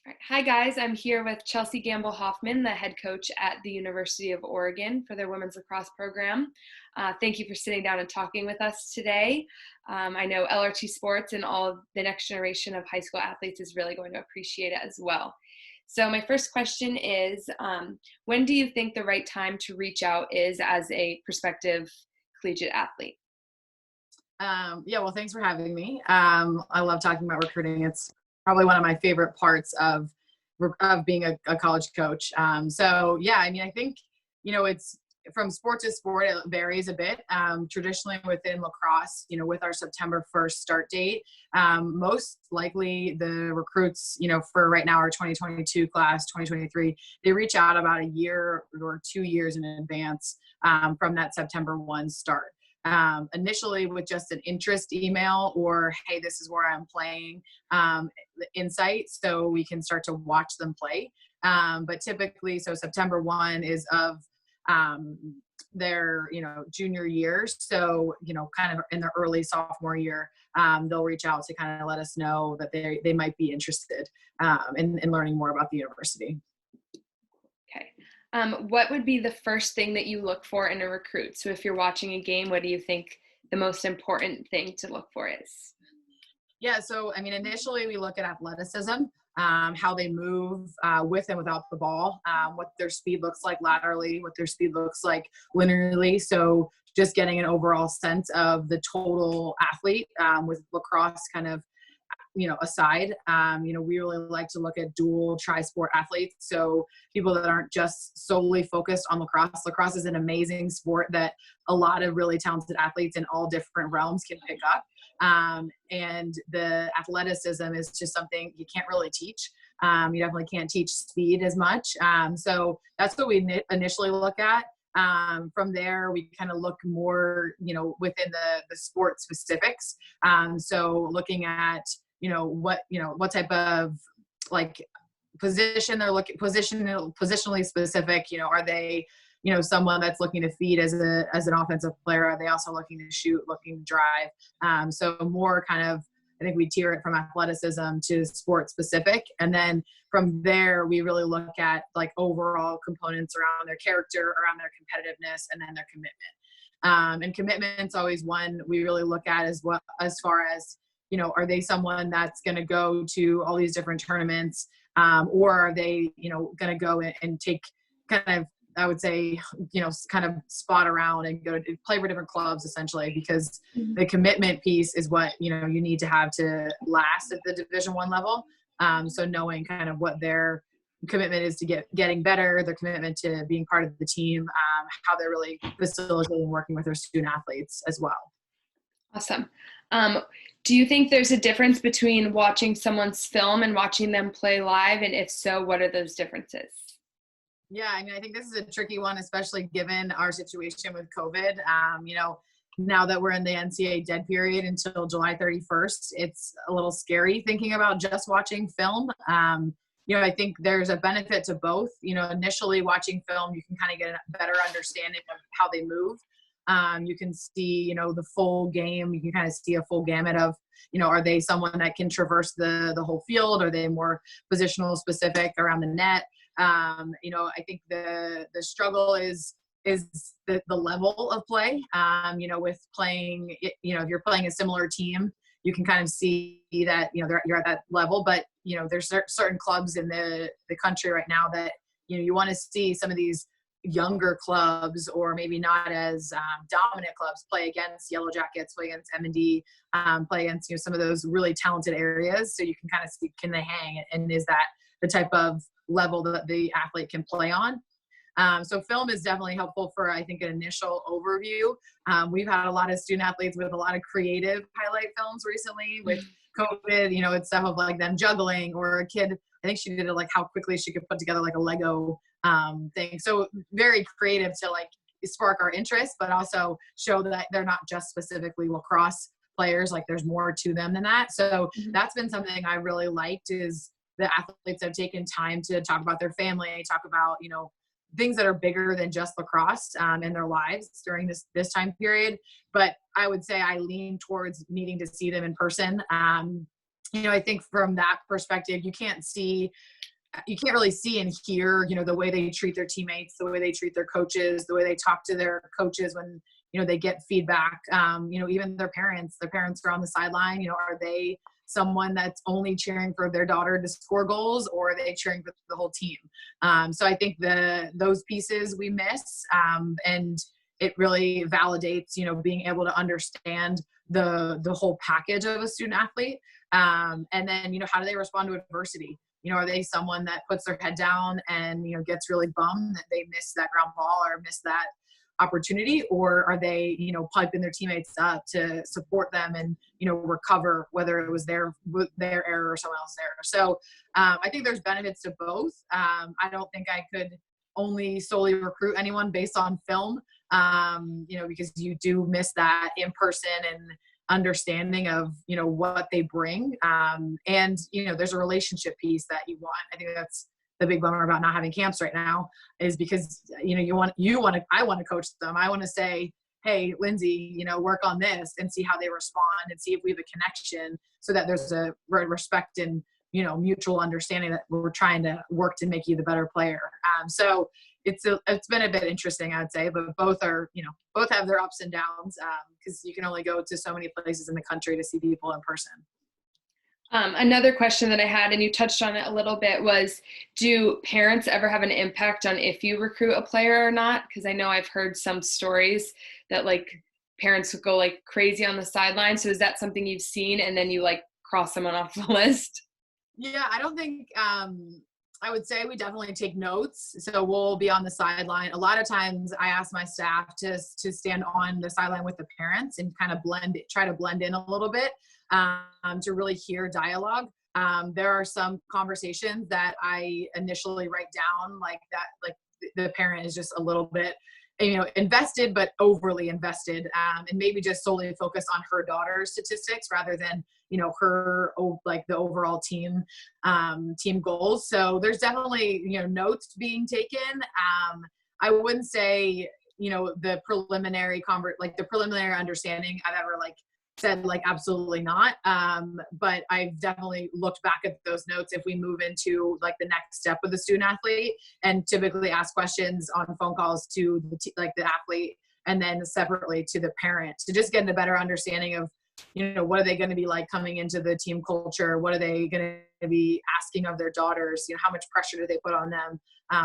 All right. Hi, guys. I'm here with Chelsea Gamble Hoffman, the head coach at the University of Oregon for their women's lacrosse program. Thank you for sitting down and talking with us today. I know LRT Sports and all of the next generation of high school athletes is really going to appreciate it as well. So my first question is, when do you think the right time to reach out is as a prospective collegiate athlete? Well, thanks for having me. I love talking about recruiting. It's probably one of my favorite parts of being a college coach. I think, it's from sport to sport, it varies a bit. Traditionally within lacrosse, with our September 1st start date, most likely the recruits, for right now, our 2022 class, 2023, they reach out about a year or 2 years in advance from that September 1 start. Initially with just an interest email or, hey, this is where I'm playing, insight, so we can start to watch them play. But typically, so September 1 is of their, junior years. So, kind of in the early sophomore year, they'll reach out to kind of let us know that they might be interested in learning more about the university. Okay. What would be the first thing that you look for in a recruit? So if you're watching a game, what do you think the most important thing to look for is? Yeah, so initially we look at athleticism, how they move with and without the ball, what their speed looks like laterally, what their speed looks like linearly. So just getting an overall sense of the total athlete with lacrosse kind of aside. We really like to look at dual tri-sport athletes. So people that aren't just solely focused on lacrosse. Lacrosse is an amazing sport that a lot of really talented athletes in all different realms can pick up. And the athleticism is just something you can't really teach. You definitely can't teach speed as much. So that's what we initially look at. From there, we kind of look more, within the sport specifics. So looking at, what type of position they're looking, positionally specific, are they, someone that's looking to feed as an offensive player? Are they also looking to shoot, looking to drive? So more kind of, I think we tier it from athleticism to sport specific. And then from there, we really look at overall components around their character, around their competitiveness, and then their commitment. And commitment's always one we really look at as far as, are they someone that's going to go to all these different tournaments, or are they, going to go and take kind of, I would say, kind of spot around and go to play for different clubs essentially, because the commitment piece is what, you need to have to last at the Division I level. So knowing kind of what their commitment is to getting better, their commitment to being part of the team, how they're really facilitating working with their student athletes as well. Awesome. Do you think there's a difference between watching someone's film and watching them play live? And if so, what are those differences? Yeah, I think this is a tricky one, especially given our situation with COVID. Now that we're in the NCAA dead period until July 31st, it's a little scary thinking about just watching film. I think there's a benefit to both. Initially watching film, you can kind of get a better understanding of how they move. You can see, the full game. You can kind of see a full gamut of, are they someone that can traverse the whole field? Are they more positional specific around the net? I think the struggle is the level of play. With playing, if you're playing a similar team, you can kind of see that, you're at that level. But, there's certain clubs in the country right now that, you want to see some of these younger clubs, or maybe not as dominant clubs, play against Yellow Jackets, play against M&D, play against some of those really talented areas, so you can kind of see, can they hang, and is that the type of level that the athlete can play on. So film is definitely helpful for, I think, an initial overview. We've had a lot of student athletes with a lot of creative highlight films recently with COVID. It's stuff of them juggling, or a kid, I think she did it how quickly she could put together a Lego thing. So very creative to spark our interest, but also show that they're not just specifically lacrosse players. There's more to them than that. So that's been something I really liked, is the athletes have taken time to talk about their family, talk about, things that are bigger than just lacrosse in their lives during this time period. But I would say I lean towards needing to see them in person. I think from that perspective, you can't really see and hear, the way they treat their teammates, the way they treat their coaches, the way they talk to their coaches when, they get feedback. Even their parents are on the sideline. Are they someone that's only cheering for their daughter to score goals, or are they cheering for the whole team? So I think those pieces we miss, and it really validates, being able to understand the whole package of a student athlete. And then, how do they respond to adversity? Are they someone that puts their head down and, gets really bummed that they miss that ground ball or miss that opportunity? Or are they, piping their teammates up to support them and, recover, whether it was their error or someone else's error? So I think there's benefits to both. I don't think I could only solely recruit anyone based on film, because you do miss that in person and understanding of, what they bring. And, there's a relationship piece that you want. I think that's the big bummer about not having camps right now, is because, I want to coach them. I want to say, hey, Lindsay, work on this and see how they respond and see if we have a connection, so that there's a respect and, mutual understanding that we're trying to work to make you the better player. So it's been a bit interesting, I'd say, but both have their ups and downs, because you can only go to so many places in the country to see people in person. Another question that I had, and you touched on it a little bit, was, do parents ever have an impact on if you recruit a player or not? Because I know I've heard some stories that parents would go crazy on the sideline. So is that something you've seen, and then you cross someone off the list? Yeah, I don't think, I would say we definitely take notes. So we'll be on the sideline. A lot of times I ask my staff to stand on the sideline with the parents and kind of try to blend in a little bit, to really hear dialogue. There are some conversations that I initially write down the parent is just a little bit, invested, but overly invested, and maybe just solely focused on her daughter's statistics rather than, her, the overall team goals. So there's definitely, notes being taken. I wouldn't say, the preliminary the preliminary understanding I've ever said absolutely not. But I've definitely looked back at those notes if we move into the next step with the student athlete, and typically ask questions on phone calls to the athlete, and then separately to the parent, to just get a better understanding of, what are they going to be coming into the team culture? What are they going to be asking of their daughters? How much pressure do they put on them?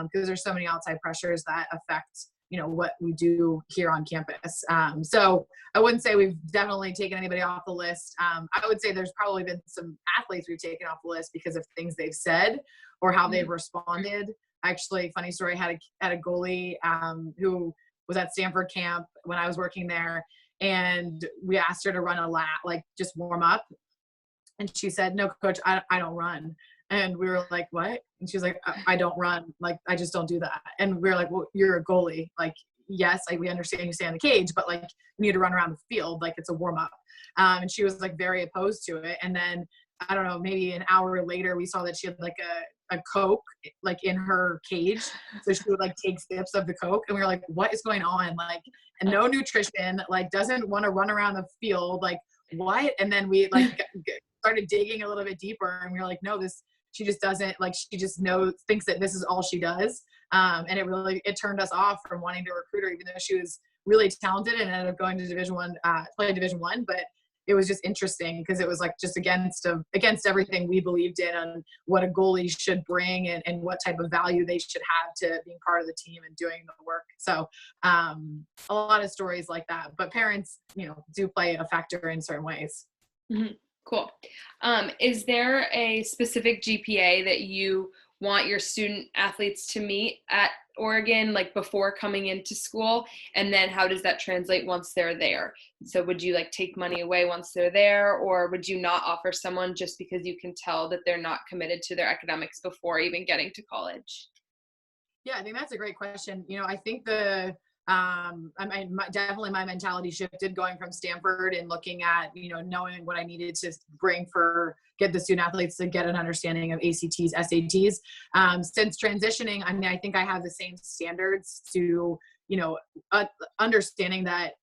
Because there's so many outside pressures that affect, what we do here on campus. So I wouldn't say we've definitely taken anybody off the list. I would say there's probably been some athletes we've taken off the list because of things they've said or how they've responded. Actually, funny story, had a goalie who was at Stanford camp when I was working there, and we asked her to run a lap, just warm up. And she said, "No, coach, I don't run." And we were like, "What?" And she was like, I don't run. I just don't do that." And we were like, "Well, you're a goalie. Yes, we understand you stay in the cage, but you need to run around the field. It's a warm up." And she was very opposed to it. And then, I don't know, maybe an hour later, we saw that she had a Coke in her cage. So she would take sips of the Coke, and we were like, "What is going on?" And no nutrition, doesn't want to run around the field. What? And then we started digging a little bit deeper, and we were like, "No, she just doesn't she just thinks that this is all she does." And it turned us off from wanting to recruit her, even though she was really talented and ended up going to play Division I. But it was just interesting because it was just against everything we believed in on what a goalie should bring and what type of value they should have to being part of the team and doing the work. So a lot of stories like that, but parents, do play a factor in certain ways. Mm-hmm. Cool. Is there a specific GPA that you want your student athletes to meet at Oregon, before coming into school? And then how does that translate once they're there? So would you take money away once they're there, or would you not offer someone just because you can tell that they're not committed to their academics before even getting to college? Yeah, I think that's a great question. I think definitely my mentality shifted going from Stanford and looking at, knowing what I needed to bring get the student athletes to get an understanding of ACTs, SATs. Since transitioning, I think I have the same standards to, understanding that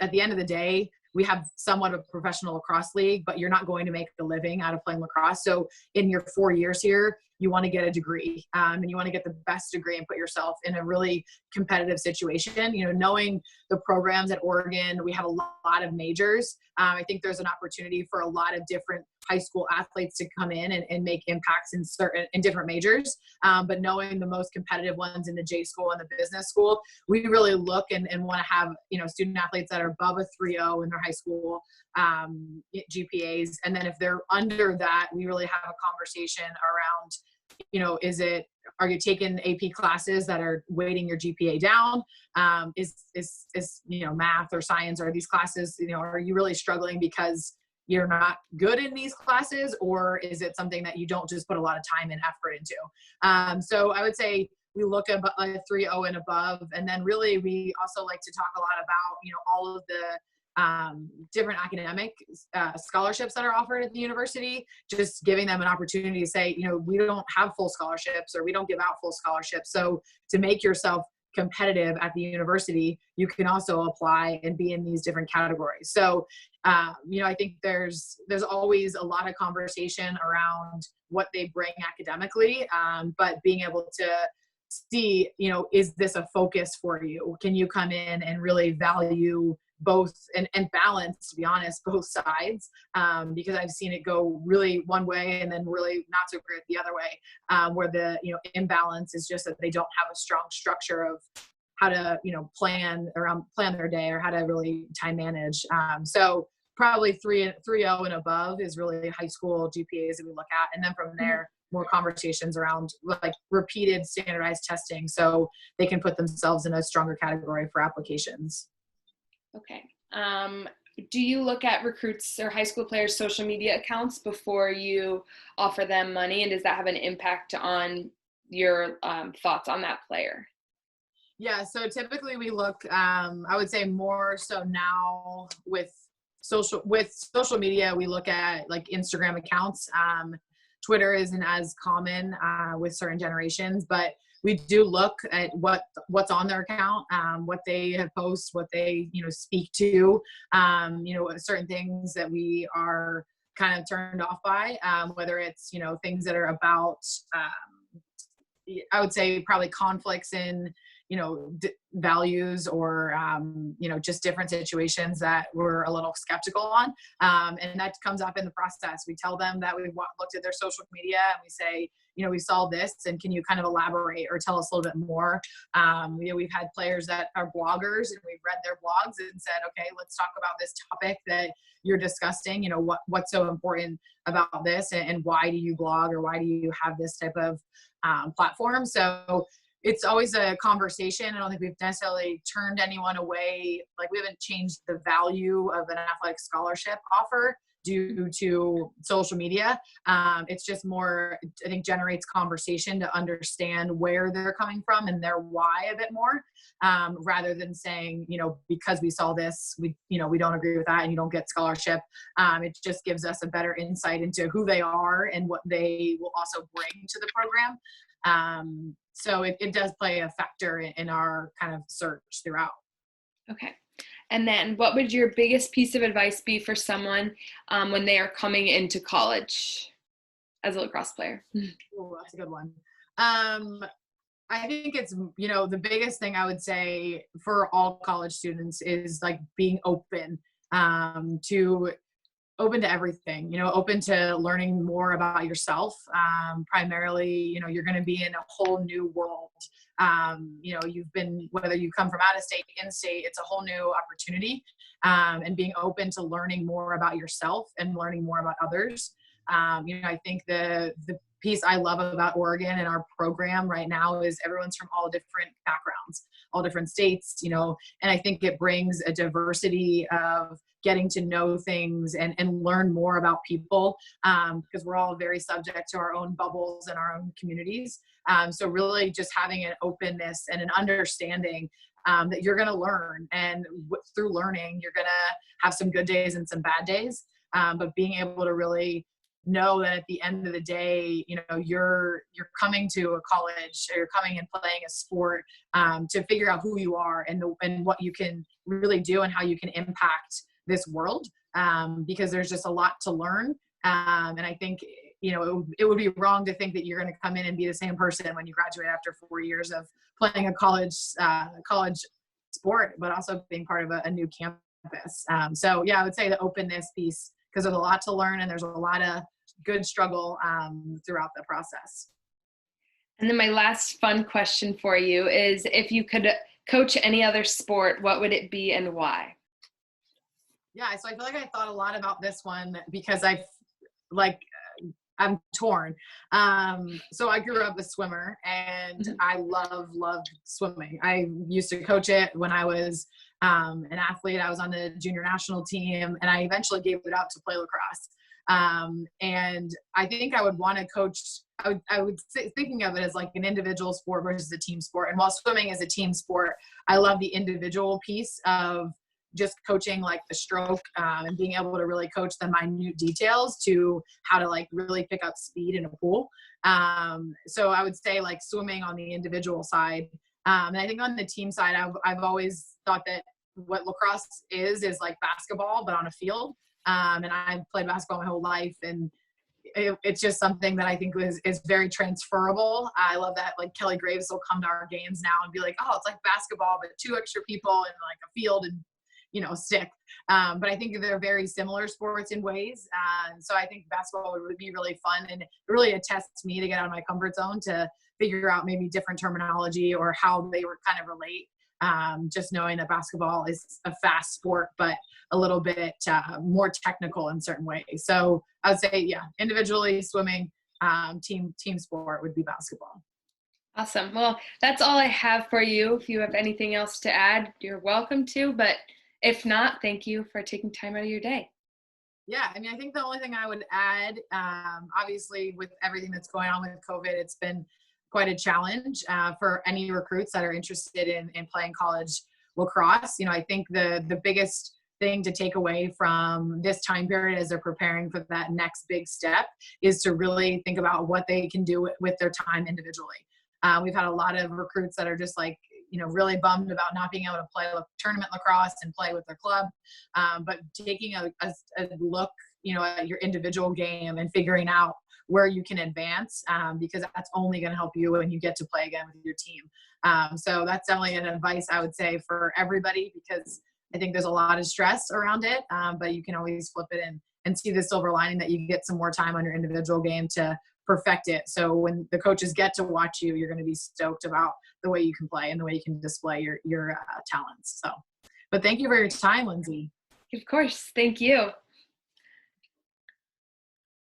at the end of the day, we have somewhat of a professional lacrosse league, but you're not going to make a living out of playing lacrosse. So in your 4 years here, you want to get a degree, and you want to get the best degree and put yourself in a really competitive situation. You know, knowing the programs at Oregon, we have a lot of majors. I think there's an opportunity for a lot of different high school athletes to come in and make impacts in different majors. But knowing the most competitive ones in the J school and the business school, we really look and want to have, you know, student athletes that are above a 3.0 in their high school GPAs. And then if they're under that, we really have a conversation around, you know, are you taking AP classes that are weighting your GPA down? Is, you know, math or science, or these classes, you know, are you really struggling because you're not good in these classes, or is it something that you don't just put a lot of time and effort into? So I would say we look at 3.0 and above. And then really, we also like to talk a lot about, you know, all of the different academic scholarships that are offered at the university, just giving them an opportunity to say, you know, we don't have full scholarships, or we don't give out full scholarships. So to make yourself competitive at the university, you can also apply and be in these different categories. So, you know, I think there's always a lot of conversation around what they bring academically, but being able to see, you know, is this a focus for you? Can you come in and really value both and balance, to be honest, both sides, because I've seen it go really one way and then really not so great the other way, where the, you know, imbalance is just that they don't have a strong structure of how to, you know, plan their day, or how to really time manage. So probably 3.0 and above is really high school GPAs that we look at. And then from there, more conversations around like repeated standardized testing, so they can put themselves in a stronger category for applications. Okay. Do you look at recruits or high school players' social media accounts before you offer them money? And does that have an impact on your thoughts on that player? Yeah, so typically we look, I would say more so now with social media, we look at like Instagram accounts. Twitter isn't as common with certain generations, but we do look at what's on their account, what they have posted, what they, you know, speak to, you know, certain things that we are kind of turned off by, whether it's, you know, things that are about, I would say probably conflicts in, you know, values, or, you know, just different situations that we're a little skeptical on. And that comes up in the process. We tell them that we looked at their social media and we say, you know, we saw this, and can you kind of elaborate or tell us a little bit more? You know, we've had players that are bloggers, and we've read their blogs and said, okay, let's talk about this topic that you're discussing. You know, what's so important about this, and why do you blog, or why do you have this type of platform? So it's always a conversation. I don't think we've necessarily turned anyone away. Like, we haven't changed the value of an athletic scholarship offer due to social media. It's just more, I think, generates conversation to understand where they're coming from and their why a bit more, rather than saying, you know, because we saw this, we don't agree with that and you don't get scholarship. It just gives us a better insight into who they are and what they will also bring to the program. So it does play a factor in our kind of search throughout. Okay. And then what would your biggest piece of advice be for someone when they are coming into college as a lacrosse player? Oh, that's a good one. I think it's, you know, the biggest thing I would say for all college students is like being open to everything, you know, open to learning more about yourself. Primarily, you know, you're going to be in a whole new world. You know, whether you come from out of state, in state, it's a whole new opportunity, and being open to learning more about yourself and learning more about others. You know, I think the piece I love about Oregon and our program right now is everyone's from all different backgrounds, all different states, you know, and I think it brings a diversity of getting to know things and learn more about people, because we're all very subject to our own bubbles and our own communities. So really just having an openness and an understanding that you're going to learn, and through learning, you're going to have some good days and some bad days. But being able to really know that at the end of the day, you know, you're coming to a college, or you're coming and playing a sport to figure out who you are and what you can really do and how you can impact this world, because there's just a lot to learn. And I think, it would be wrong to think that you're going to come in and be the same person when you graduate after 4 years of playing a college sport, but also being part of a new campus. So yeah, I would say the openness piece, because there's a lot to learn and there's a lot of good struggle throughout the process. And then my last fun question for you is, if you could coach any other sport, what would it be and why? Yeah, so I feel like I thought a lot about this one because I'm torn. So I grew up a swimmer and I loved swimming. I used to coach it when I was an athlete. I was on the junior national team, and I eventually gave it up to play lacrosse. And I think I would want to coach. I would thinking of it as like an individual sport versus a team sport. And while swimming is a team sport, I love the individual piece of just coaching like the stroke, and being able to really coach the minute details to how to like really pick up speed in a pool. So I would say like swimming on the individual side. And I think on the team side, I've always thought that what lacrosse is like basketball, but on a field. And I've played basketball my whole life, and it's just something that I think is very transferable. I love that like Kelly Graves will come to our games now and be like, oh, it's like basketball, but 2 extra people in like a field and, stick. But I think they're very similar sports in ways. So I think basketball would be really fun, and it really attests me to get out of my comfort zone to figure out maybe different terminology or how they were kind of relate. Just knowing that basketball is a fast sport, but a little bit more technical in certain ways. So I would say, yeah, individually swimming, team sport would be basketball. Awesome. Well, that's all I have for you. If you have anything else to add, you're welcome to, but if not, thank you for taking time out of your day. Yeah, I mean, I think the only thing I would add, obviously with everything that's going on with COVID, it's been quite a challenge for any recruits that are interested in playing college lacrosse. I think the biggest thing to take away from this time period as they're preparing for that next big step is to really think about what they can do with their time individually. We've had a lot of recruits that are just like, really bummed about not being able to play tournament lacrosse and play with their club. But taking a look, at your individual game and figuring out where you can advance, because that's only going to help you when you get to play again with your team. So that's definitely an advice I would say for everybody, because I think there's a lot of stress around it, but you can always flip it and see the silver lining that you get some more time on your individual game to perfect it. So when the coaches get to watch you, you're going to be stoked about the way you can play and the way you can display your talents. So, but thank you for your time, Lindsay. Of course. Thank you.